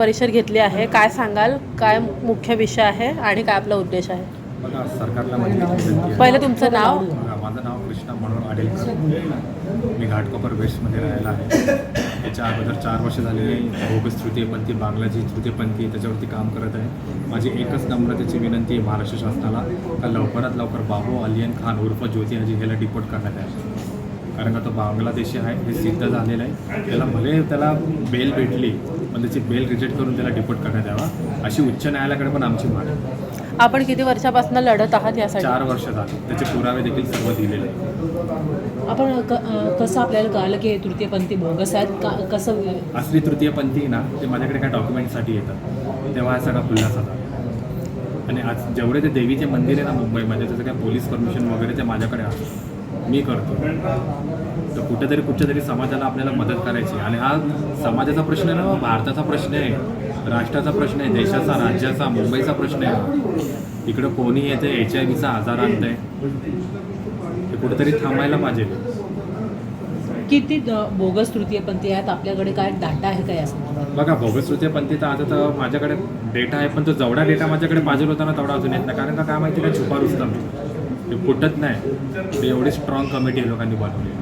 परिषद घेतली आहे. काय सांगाल, काय मुख्य विषय आहे आणि काय आपला उद्देश आहे? बघा, सरकारला माझी एक विनंती आहे. पहिलं तुमचं नाव. माझं नाव कृष्णा मनोहर आडेलकर. मी घाटकोपर वेस्टमध्ये राहायला आहे. याच्या अगोदर 4 वर्ष झाली मी बोगस तृतीयपंथी बांगलाची तृतीयपंथी त्याच्यावरती काम करत आहे. माझी एकच नम्रतेची विनंती आहे महाराष्ट्र शासनाला का लवकरात लवकर बाबू अलियन खान उर्फ ज्योती हाजी ह्याला डिपोर्ट करण्यात यावे. कारण का तो बांगलादेशी आहे हे सिद्ध झालेलं आहे. त्याला बेल भेटली पण त्याची बेल रिजेक्ट करून त्याला डिपोर्ट करण्यात यावा अशी उच्च न्यायालयाकडे पण आमची मागणी आहे. आपण किती वर्षापासून लढत आहात यासाठी? 4 वर्ष झाले. त्याचे पुरावे देखील सर्व दिलेले आहेत. आपण कसं आपल्याला कळलं की तृतीयपंथी बोगस आहेत कसं? असली तृतीयपंथी ना ते माझ्याकडे काय डॉक्युमेंटसाठी येतात तेव्हा हा सगळा खुलासा झाला. आणि आज जेवढे ते देवीचे मंदिर आहे ना मुंबईमध्ये त्याचं काय पोलीस परमिशन वगैरे ते माझ्याकडे असतं, मी करतो. तर कुठेतरी समाजाला आपल्याला मदत करायची. आणि हा समाजाचा प्रश्न आहे ना, भारताचा प्रश्न आहे, राष्ट्राचा प्रश्न आहे, देशाचा, राज्याचा, मुंबईचा प्रश्न आहे. इकडं कोणी येते HIV आजार आणतंय, ते कुठेतरी थांबायला पाहिजे. किती बोगस तृतीयपंथी आहेत आपल्याकडे? काय डाटा आहे काय असं? बघा, बोगस तृतीयपंथी तर आता तर माझ्याकडे डेटा आहे, पण तो जेवढा डेटा माझ्याकडे पाहिजे होता ना तेवढा अजून येत नाही. कारण का काय माहिती का, छुपा रुस्तम ते फुटत नाही. ते एवढी स्ट्रॉंग कमिटी लोकांनी बनवली.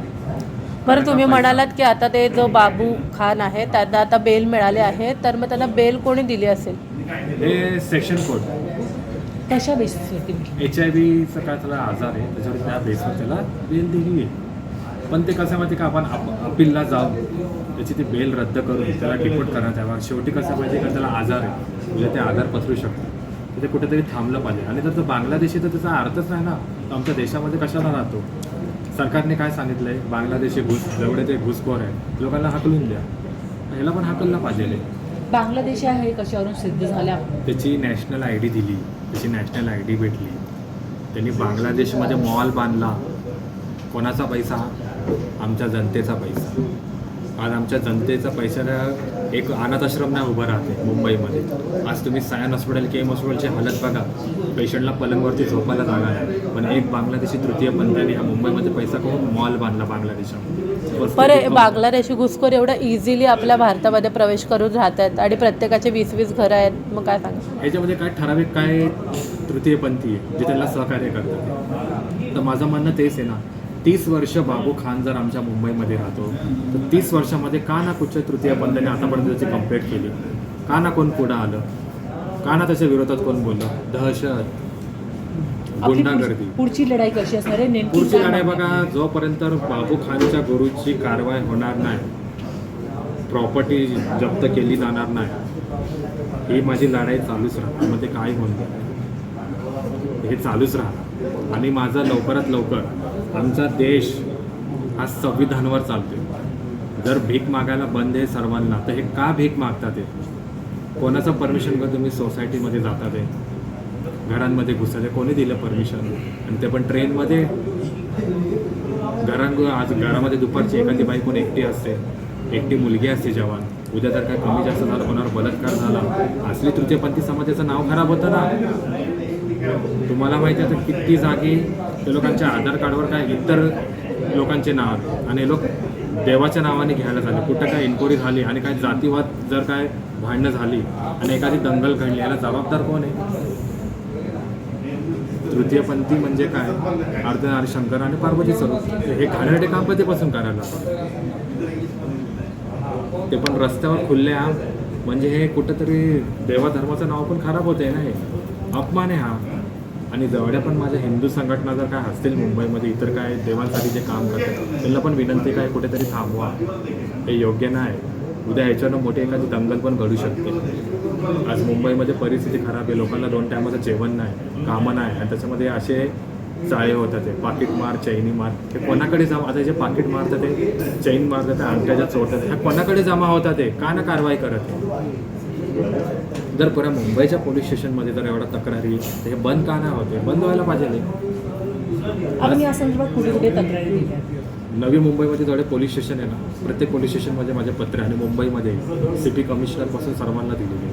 बरं, तुम्ही म्हणालात की आता ते जो बाबू खान आहे त्यांना आता बेल मिळाले आहे, तर मग त्यांना बेल कोणी दिली असेल? हे सेक्शन कोड कशा बेसिसवरती? HIVचा काय त्याला आजार आहे त्याच्यावर त्या बेसवर त्याला बेल दिली आहे. पण ते कसं माहिती का, आपण अपीलला जाऊ त्याची ती बेल रद्द करून त्याला डिपोर्ट करण्यात यावा. शेवटी कसं पाहिजे का, त्याला आजार आहे म्हणजे ते आजार पसरू शकतो, तर ते कुठेतरी थांबलं पाहिजे. आणि जर तो बांगलादेशी तर त्याचा अर्थच नाही ना, तो आमच्या देशामध्ये कशाला राहतो? सरकारने काय सांगितलं आहे, बांगलादेशी जेवढे ते घुसखोर आहे लोकांना हाकलून द्या. ह्याला पण हाकललं पाहिजे. बांगलादेशी आहे कशावरून सिद्ध झाल्या? त्याची नॅशनल ID दिली, त्याची नॅशनल ID भेटली. त्यांनी बांगलादेशमध्ये मॉल बांधला. कोणाचा पैसा? आमच्या जनतेचा पैसा. आज आमच्या जनतेचा पैशाला एक अनाथ आश्रम नाही उभं राहते मुंबईमध्ये. आज तुम्ही सायन हॉस्पिटल, KM हॉस्पिटलची हालत बघा, पेशंटला पलंगवरती झोपायला जागा आहे. पण एक बांगलादेशी तृतीयपंथीने हा मुंबईमध्ये पैसा करून मॉल बांधला बांगलादेशामध्ये. बरं, बांगलादेशी घुसखोर एवढं इझिली आपल्या भारतामध्ये प्रवेश करून राहतात आणि प्रत्येकाचे 20-20 घरं आहेत, मग काय सांगा? ह्याच्यामध्ये काय ठराविक काय तृतीयपंथी आहे जे त्यांना सहकार्य करतात? तर माझं म्हणणं तेच आहे ना, 30 वर्ष बाबू खान जर आमच्या मुंबईमध्ये राहतो तर 30 वर्षामध्ये का ना कुठच्या तृतीयपंथीने आतापर्यंत त्याची कंप्लेंट केली? का ना कोण पुढं आलं? का ना त्याच्या विरोधात कोण बोललं? दहशत, गुंडागर्दी. पुढची लढाई कशी असणार आहे नेमकी? पुढची लढाई बघा, जोपर्यंत बाबू खानच्या गुरूची कारवाई होणार नाही, प्रॉपर्टी जप्त केली जाणार नाही, ही माझी लढाई चालूच राहणार. मग ते काय म्हणतं, हे चालूच राहणार. आणि माझं लवकरात लवकर, आमचा देश हा संविधानावर चालतोय. जर भीक मागायला बंद आहे सर्वांना, तर हे का भीक मागतात? ते कोणाचं परमिशन घेऊन तुम्ही सोसायटीमध्ये जातात? ते घरांमध्ये घुसायचे कोणी दिलं परमिशन? आणि ते पण ट्रेनमध्ये. आज घरामध्ये दुपारची एखादी बाई कोण एकटी असते, एकटी मुलगी असते जवान. उद्या जर काय कमी जास्त झालं, कोणावर बलात्कार झाला, असली तृतीयपंथी समाजाचं नाव खराब होतं ना. तुम्हाला माहिती आहे तर किती जागी ते लोकांच्या आधार कार्डवर काय इतर लोकांचे नाव आणि लोक देवाच्या नावाने घ्यायला झाले. कुठं काय इन्क्वायरी झाली आणि काय जातीवाद जर काय भांडणं झाली आणि एखादी दंगल घडली, याला जबाबदार कोण आहे? तृतीयपंथी म्हणजे काय? अर्धनारी शंकर आणि पार्वती स्वरूप. हे घाणेरडे काम कधीपासून करायला? ते पण रस्त्यावर खुल्लेआम. म्हणजे हे कुठंतरी देवाधर्माचं नाव पण खराब होतं आहे ना. हे अपमान आहे हा. आणि जेवढ्या पण माझ्या हिंदू संघटना जर काय असतील मुंबईमध्ये, इतर काय देवांसाठी जे काम करतात, त्यांना पण विनंती काय, कुठेतरी थांबवा. हे योग्य नाही. उद्या ह्याच्यानं मोठी एखादी दंगल पण घडू शकते. आज मुंबईमध्ये परिस्थिती खराब आहे. लोकांना 2 टायमाचं जेवण नाही, कामं नाही, आणि त्याच्यामध्ये असे चाळे होतात. ते पाकिट मार, चैनी मार, हे कोणाकडे जमा? आता जे पाकिट मारतात, ते चैन मारतात, अंगठ्याच्या चोरतात, ह्या कोणाकडे जमा होतात? ते का ना कारवाई करत? जर पुऱ्या मुंबईच्या पोलीस स्टेशनमध्ये जर एवढा तक्रारी, तर हे बंद का नाही होते? बंद व्हायला पाहिजे. आपण या संदर्भात कुठे कुठे तक्रारी दिल्या? नवी मुंबईमध्ये जेवढे पोलीस स्टेशन आहे ना, प्रत्येक पोलीस स्टेशनमध्ये माझे पत्र. आणि मुंबईमध्ये सिटी कमिशनरपासून सर्वांना दिलेले.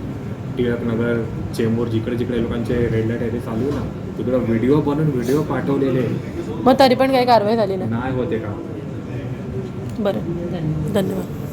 टिळक नगर, चेंबूर, जिकडे जिकडे लोकांचे रेड लाईट एरिया चालू आहे ना, तिकडे व्हिडिओ बनवून व्हिडिओ पाठवलेले. मग तरी पण काही कारवाई झाली नाही होते का? बरं, धन्यवाद.